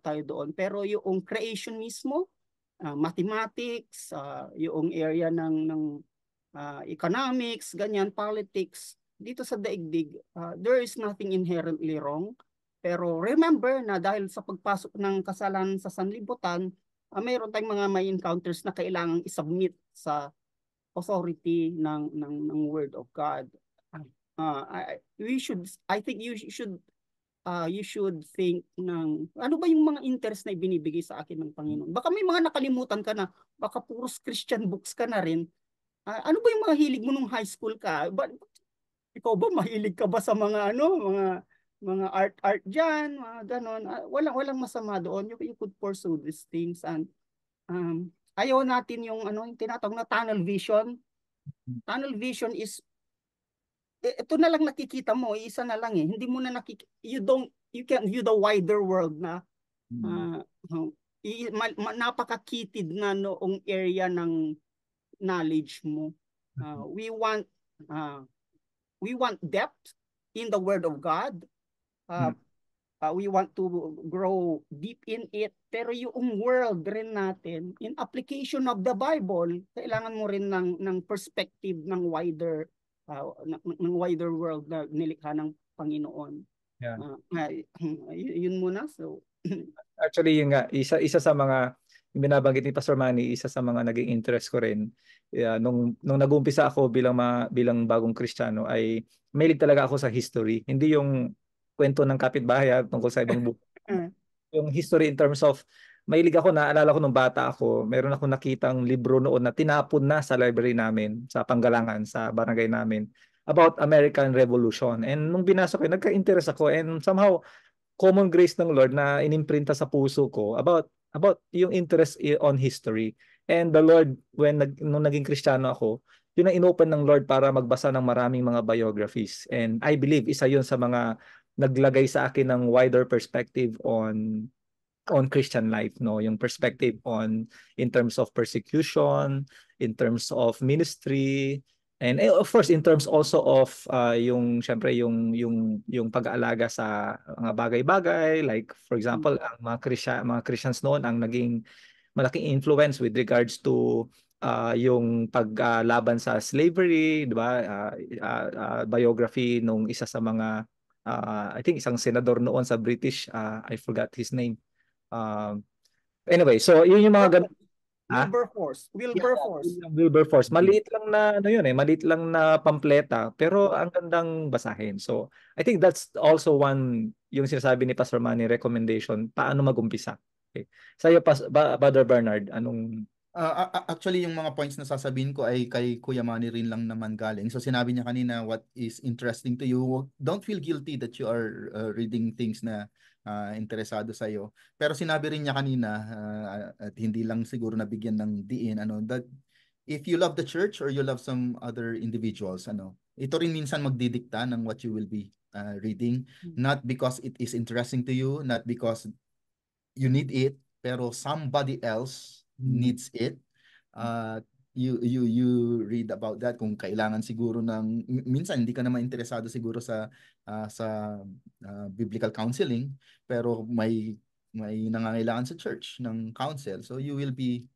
tayo doon. Pero yung creation mismo, mathematics, yung area ng economics, ganyan, politics, dito sa daigdig, there is nothing inherently wrong. Pero remember na dahil sa pagpasok ng kasalanan sa sanlibutan, mayroon tayong mga may encounters na kailangang isubmit sa authority ng Word of God. I think you should think ng ano ba yung mga interest na ibinibigay sa akin ng Panginoon. Baka may mga nakalimutan ka na, baka puros Christian books ka na rin. Ano ba yung mga hilig mo nung high school ka? Ikaw ba mahilig ka ba sa mga mga art diyan, mga ganon? Walang masama doon. You could pursue these things, and ayaw natin yung yung tinatawag na tunnel vision. Tunnel vision is ito na lang nakikita mo, isa na lang eh. Hindi mo na you can't view the wider world na napakakitid na noong area ng knowledge mo. We want depth in the Word of God. We want to grow deep in it. Pero yung world rin natin, in application of the Bible, kailangan mo rin ng perspective ng wider world na nilikha ng Panginoon. Yeah. Yun muna. So actually yung isa sa mga yung binabanggit ni Pastor Manny, isa sa mga naging interest ko rin nung nag-uumpisa ako bilang bagong Kristiyano ay mahilig talaga ako sa history. Hindi yung kwento ng kapitbahay tungkol sa ibang buhay. Yung history in terms of mahilig ako, naalala ko nung bata ako, meron ako nakitang libro noon na tinapon na sa library namin, sa Panggalangan, sa barangay namin, about American Revolution. And nung binasa ko, nagka-interest ako and somehow common grace ng Lord na inimprinta sa puso ko about yung interest on history. And the Lord, nung naging Kristiyano ako, yun ang inopen ng Lord para magbasa ng maraming mga biographies. And I believe isa yun sa mga naglagay sa akin ng wider perspective on Christian life, no, yung perspective in terms of persecution, in terms of ministry, and of course in terms also of yung syempre yung pag-aalaga sa mga bagay-bagay, like for example ang mga Christians noon ang naging malaking influence with regards to yung paglaban sa slavery, di ba? Biography nung isa sa mga I think isang senador noon sa British, I forgot his name. Anyway, so yun yung mga ganun. Wilberforce. Maliit lang na maliit lang na pampleta pero ang gandang basahin. So, I think that's also one yung sinasabi ni Pastor Manny recommendation paano mag-umpisa. Okay. Sa iyo Brother Bernard, anong Actually, yung mga points na sasabihin ko ay kay Kuya Manny rin lang naman galing. So sinabi niya kanina, what is interesting to you, don't feel guilty that you are reading things na interesado sa iyo. Pero sinabi rin niya kanina, at hindi lang siguro nabigyan ng diin, that if you love the church or you love some other individuals, ito rin minsan magdidikta ng what you will be reading. Not because it is interesting to you, not because you need it, pero somebody else needs it. You read about that kung kailangan siguro ng minsan hindi ka naman interesado siguro sa biblical counseling, pero may nangangailangan sa church ng counsel, so you will be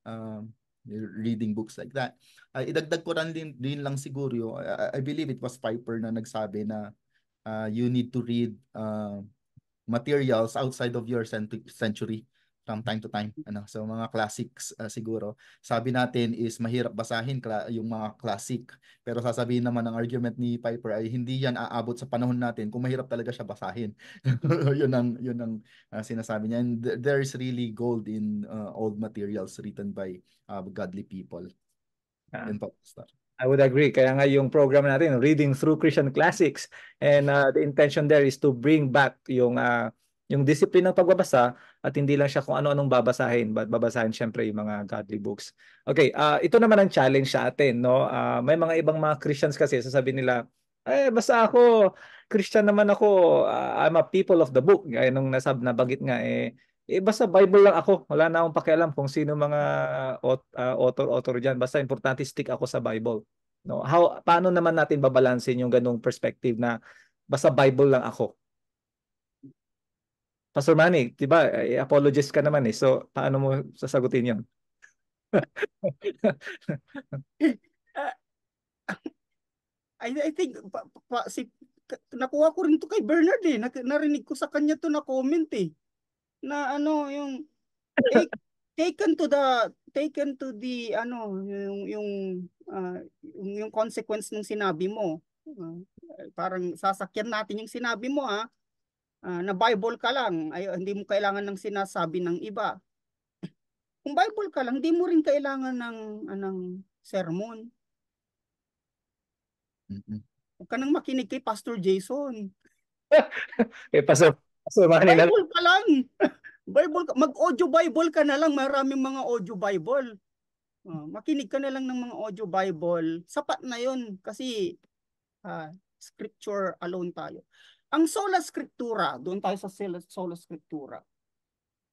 reading books like that. Idagdag ko rin din lang siguro, I believe it was Piper na nagsabi na you need to read materials outside of your century from time to time. So mga classics siguro. Sabi natin is mahirap basahin yung mga classic. Pero sasabihin naman ng argument ni Piper ay hindi yan aabot sa panahon natin kung mahirap talaga siya basahin. yun ang sinasabi niya. And there is really gold in old materials written by godly people. Yan po, Pastor. I would agree. Kaya nga yung program natin, Reading Through Christian Classics. And the intention there is to bring back yung discipline ng pagbabasa at hindi lang siya kung ano-anong babasahin, but babasahin syempre yung mga godly books. Okay, ito naman ang challenge sa atin, no? May mga ibang mga Christians kasi sasabihin nila, basta ako, Christian naman ako, I'm a people of the book. Gaya nung nabanggit nga, basta Bible lang ako. Wala na akong pakialam kung sino mga author dyan. Basta importante stick ako sa Bible. No? Paano naman natin babalansin yung ganung perspective na basta Bible lang ako? Pastor Manny, di ba, apologist ka naman eh. So, paano mo sasagutin yun? I think nakuha ko rin to kay Bernard eh. Narinig ko sa kanya to na comment eh. Na yung taken to the yung consequence ng sinabi mo. Parang sasakyan natin yung sinabi mo na Bible ka lang, ay hindi mo kailangan ng sinasabi ng iba. Kung Bible ka lang, hindi mo rin kailangan ng sermon. Huwag ka nang makinig kay Pastor Jason. Pastor Manny na. Bible ka lang. Mag-audio Bible ka na lang. Maraming mga audio Bible. Makinig ka na lang ng mga audio Bible. Sapat na yun kasi scripture alone tayo. Ang sola scriptura, doon tayo sa sola scriptura.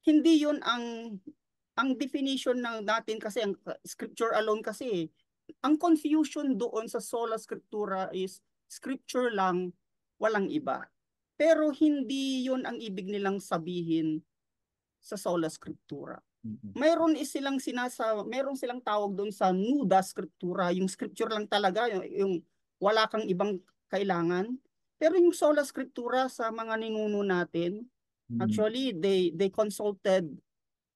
Hindi yun ang definition ng natin kasi ang scripture alone kasi. Ang confusion doon sa sola scriptura is scripture lang, walang iba. Pero hindi yun ang ibig nilang sabihin sa sola scriptura. Meron silang tawag doon sa nuda scriptura, yung scripture lang talaga, yung wala kang ibang kailangan. Pero yung sola scriptura sa mga ninuno natin, actually they consulted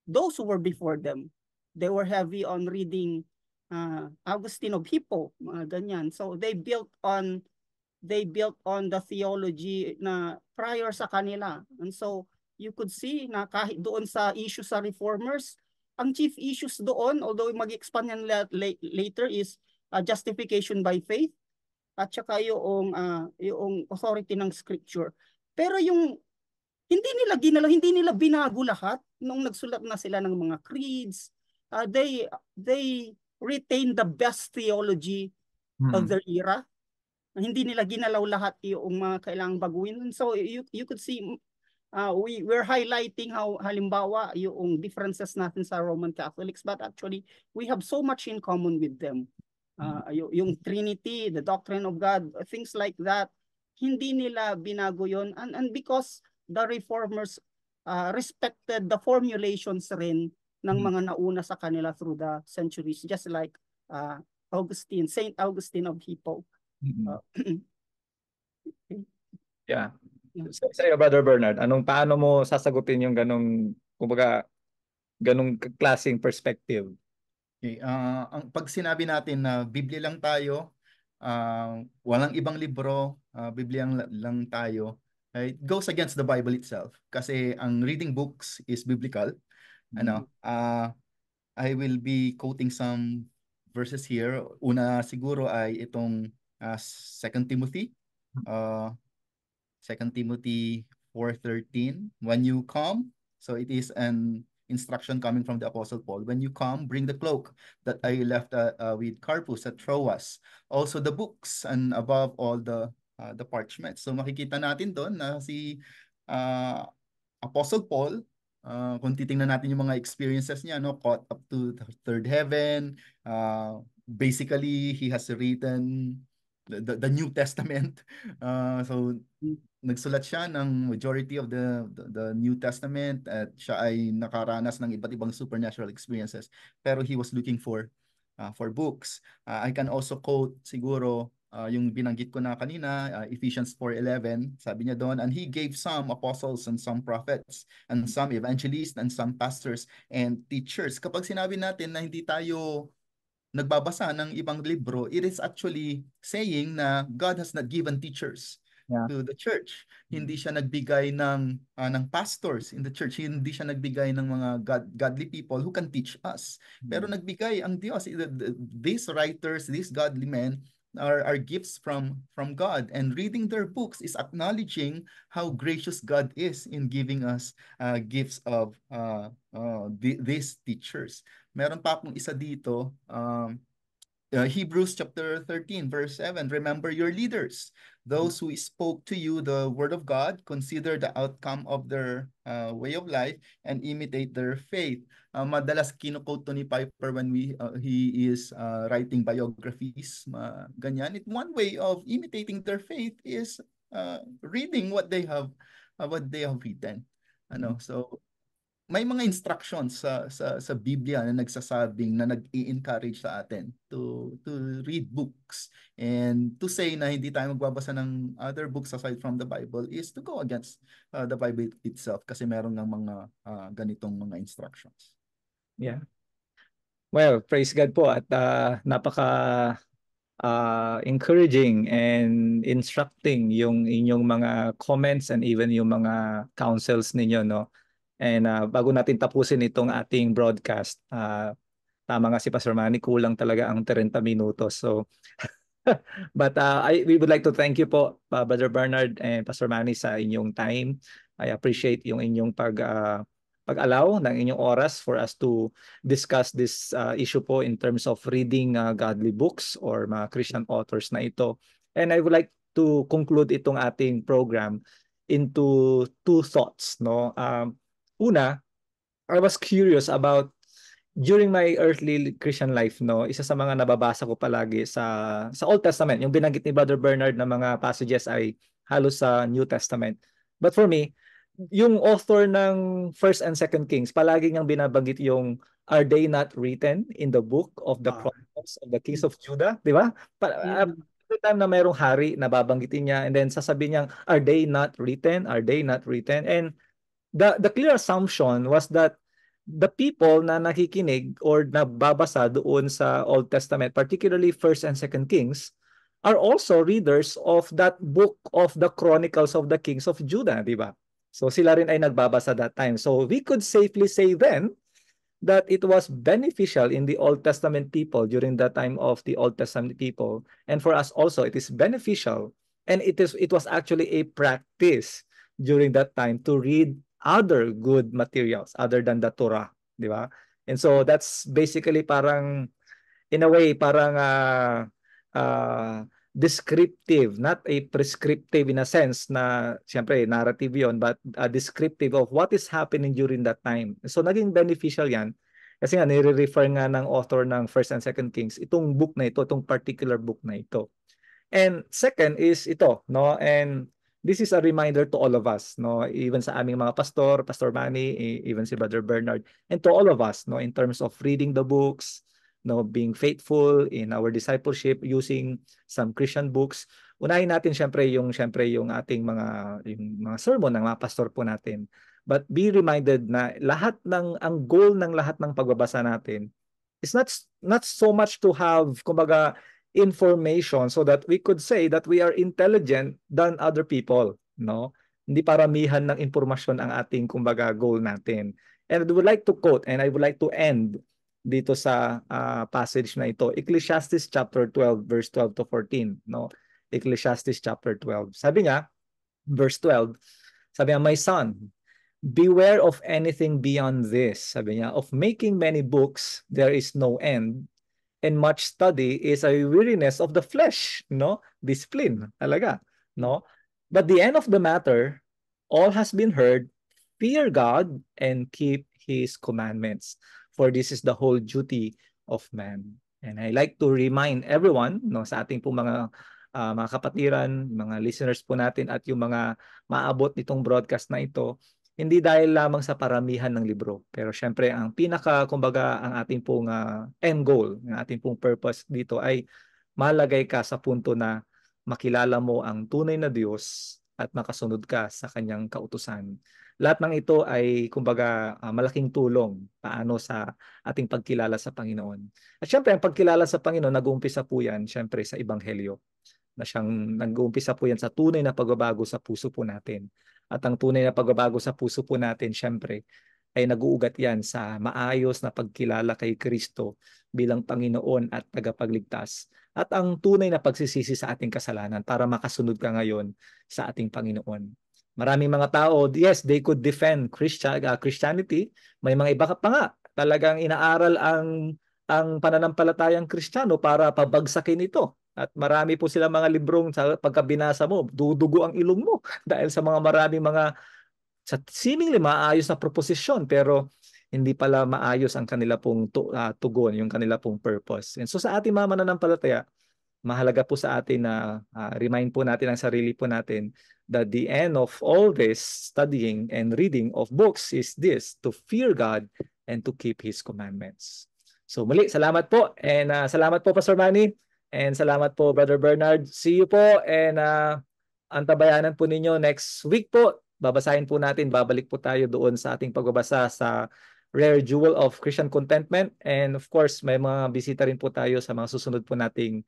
those who were before them. They were heavy on reading Augustine of Hippo, mga ganyan. So they built on the theology na prior sa kanila. And so you could see na kahit doon sa issue sa reformers, ang chief issues doon, although mag-expand yan later, is justification by faith at saka yung authority ng scripture. Pero yung hindi nila binago lahat nung nagsulat na sila ng mga creeds. They retain the best theology of their era. Hindi nila ginalaw lahat yung mga kailangang baguhin. So you could see we're highlighting how halimbawa yung differences natin sa Roman Catholics, but actually we have so much in common with them. Yung Trinity, the doctrine of God, things like that, hindi nila binago yon, and because the reformers respected the formulations rin ng mga nauna sa kanila through the centuries, just like Saint Augustine of Hippo. Yeah. Sa iyo, Brother Bernard, paano mo sasagutin yung ganong klaseng perspective? Okay. Pag sinabi natin na Biblia lang tayo, walang ibang libro, Biblia lang tayo, it goes against the Bible itself. Kasi ang reading books is biblical. I will be quoting some verses here. Una siguro ay itong 2 Timothy. Uh, 2 Timothy 4:13. When you come, so it is an instruction coming from the Apostle Paul. When you come, bring the cloak that I left with Carpus at Troas. Also the books, and above all the parchments. So makikita natin doon na si uh, Apostle Paul, kung titingnan natin yung mga experiences niya, no, caught up to the third heaven, basically he has written the New Testament. So nagsulat siya ng majority of the New Testament, at siya ay nakaranas ng iba't ibang supernatural experiences, pero he was looking for books. I can also quote siguro yung binanggit ko na kanina, Ephesians 4:11, sabi niya doon, and he gave some apostles and some prophets and some evangelists and some pastors and teachers. Kapag sinabi natin na hindi tayo nagbabasa ng ibang libro, it is actually saying na God has not given teachers to the church. Hindi siya nagbigay ng pastors in the church. Hindi siya nagbigay ng mga godly people who can teach us. Pero nagbigay ang Diyos. These writers, these godly men, are gifts from God, and reading their books is acknowledging how gracious God is in giving us gifts of these teachers. Meron pa akong isa dito, Hebrews chapter 13 verse 7. Remember your leaders, those who spoke to you the word of God. Consider the outcome of their way of life and imitate their faith. Madalas kino-quote to ni Piper when he is writing biographies, ganyan. One way of imitating their faith is reading what they have written. So may mga instructions sa Biblia na nagsasabing, na nag-i-encourage sa atin to read books, and to say na hindi tayo magbabasa ng other books aside from the Bible is to go against the Bible itself, kasi meron ng mga ganitong mga instructions. Yeah. Well, praise God po, at napaka encouraging and instructing yung inyong mga comments and even yung mga counsels ninyo, no? And bago natin tapusin itong ating broadcast, tama nga si Pastor Manny, kulang talaga ang 30 minutos. So but we would like to thank you po, Brother Bernard and Pastor Manny, sa inyong time. I appreciate yung inyong pag-allow ng inyong oras for us to discuss this issue po in terms of reading godly books or mga Christian authors na ito. And I would like to conclude itong ating program into two thoughts, no? Una, I was curious about during my earthly Christian life, no, isa sa mga nababasa ko palagi sa Old Testament, yung binanggit ni Brother Bernard na mga passages ay halos sa New Testament. But for me, yung author ng First and Second Kings, palagi niyang binabanggit yung, are they not written in the book of the Chronicles of the Kings of Judah, di ba? Every time na mayroong hari, nababanggitin niya, and then sasabihin niya, are they not written? Are they not written? And the clear assumption was that the people na nakikinig or nababasa doon sa Old Testament, particularly First and Second Kings, are also readers of that book of the Chronicles of the Kings of Judah, di ba? So sila rin ay nagbabasa that time. So we could safely say then that it was beneficial in the Old Testament people during the time of the Old Testament people, and for us also it is beneficial, and it was actually a practice during that time to read other good materials other than the Torah, di ba? And so that's basically parang, in a way, parang descriptive, not a prescriptive in a sense na siyempre narrative yon, but descriptive of what is happening during that time. So naging beneficial yan kasi nga nire-refer nga ng author ng First and Second Kings itong book na ito, itong particular book na ito. And second is ito, no? And this is a reminder to all of us, no? Even sa aming mga pastor, Pastor Manny, even si Brother Bernard, and to all of us, no, in terms of reading the books, no, being faithful in our discipleship using some Christian books. Unahin natin syempre yung ating mga sermon ng mga pastor po natin. But be reminded na ang goal ng lahat ng pagbabasa natin is not so much to have kumbaga information so that we could say that we are intelligent than other people, no? Hindi paramihan ng impormasyon ang ating kumbaga goal natin. And I would like to quote, and I would like to end dito sa passage na ito. Ecclesiastes chapter 12 verse 12 to 14, no? Ecclesiastes chapter 12. Sabi niya, verse 12, sabi niya, "My son, beware of anything beyond this." Sabi niya, "Of making many books, there is no end, and much study is a weariness of the flesh." No? Discipline, talaga. No? "But the end of the matter, all has been heard. Fear God and keep His commandments, for this is the whole duty of man." And I like to remind everyone, no, sa ating po mga kapatiran, mga listeners po natin at yung mga maabot nitong broadcast na ito, hindi dahil lamang sa paramihan ng libro. Pero syempre, ang kumbaga, ang ating pong end goal, ang ating pong purpose dito ay malagay ka sa punto na makilala mo ang tunay na Diyos at makasunod ka sa kanyang kautusan. Lahat ng ito ay kumbaga malaking tulong paano sa ating pagkilala sa Panginoon. At syempre, ang pagkilala sa Panginoon, nag-uumpisa po yan syempre sa Ebanghelyo. Na siyang nag-uumpisa po yan sa tunay na pagbabago sa puso po natin. At ang tunay na pagbabago sa puso po natin, syempre, ay nag-uugat yan sa maayos na pagkilala kay Kristo bilang Panginoon at tagapagligtas. At ang tunay na pagsisisi sa ating kasalanan para makasunod ka ngayon sa ating Panginoon. Maraming mga tao, yes, they could defend Christianity. May mga iba pa nga, talagang inaaral ang pananampalatayang Kristiyano para pabagsakin ito. At marami po sila mga librong sa pagkabinasa mo, dudugo ang ilong mo dahil sa mga maraming mga sa seemingly maayos na proposisyon pero hindi pala maayos ang kanila pong tugon, yung kanila pong purpose. And so sa ating mga mananampalataya, mahalaga po sa atin na remind po natin ang sarili po natin that the end of all this studying and reading of books is this, to fear God and to keep His commandments. So muli, salamat po and salamat po Pastor Manny and salamat po Brother Bernard. See you po and antabayanan po ninyo next week po. Babasahin po natin, babalik po tayo doon sa ating pagbabasa sa Rare Jewel of Christian Contentment and of course may mga bisita rin po tayo sa mga susunod po nating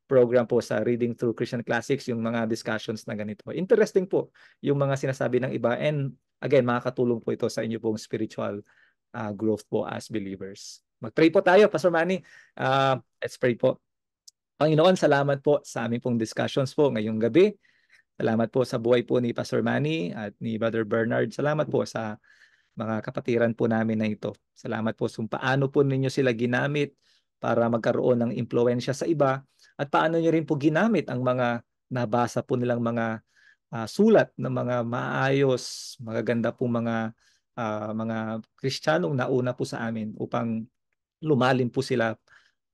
program po sa Reading Through Christian Classics, yung mga discussions na ganito. Interesting po yung mga sinasabi ng iba and again, makakatulong po ito sa inyo pong spiritual growth po as believers. Mag-pray po tayo, Pastor Manny. Let's pray po. Panginoon, salamat po sa aming pong discussions po ngayong gabi. Salamat po sa buhay po ni Pastor Manny at ni Brother Bernard. Salamat po sa mga kapatiran po namin na ito. Salamat po kung paano po ninyo sila ginamit para magkaroon ng impluensya sa iba at paano nyo rin po ginamit ang mga nabasa po nilang mga sulat ng mga maayos, magaganda po mga Kristiyanong nauna po sa amin upang lumalim po sila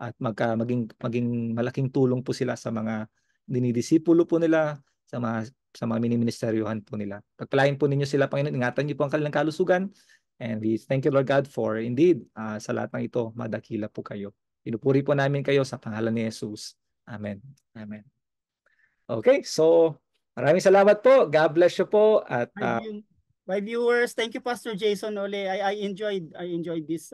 at maging malaking tulong po sila sa mga dinidisipulo po nila, sa mga miniministeryohan po nila. Pagpalain po ninyo sila, Panginoon, ingatan niyo po ang kanilang kalusugan. And we thank you, Lord God, for indeed, sa lahat ng ito, madakila po kayo. Pinupuri po namin kayo sa pangalan ni Jesus. Amen. Amen. Okay, so maraming salamat po. God bless you po. At my viewers, thank you Pastor Jason Ole. I enjoyed this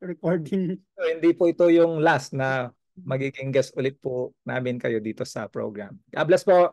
recording. Hindi po ito yung last na magiging guest ulit po namin kayo dito sa program. God bless po.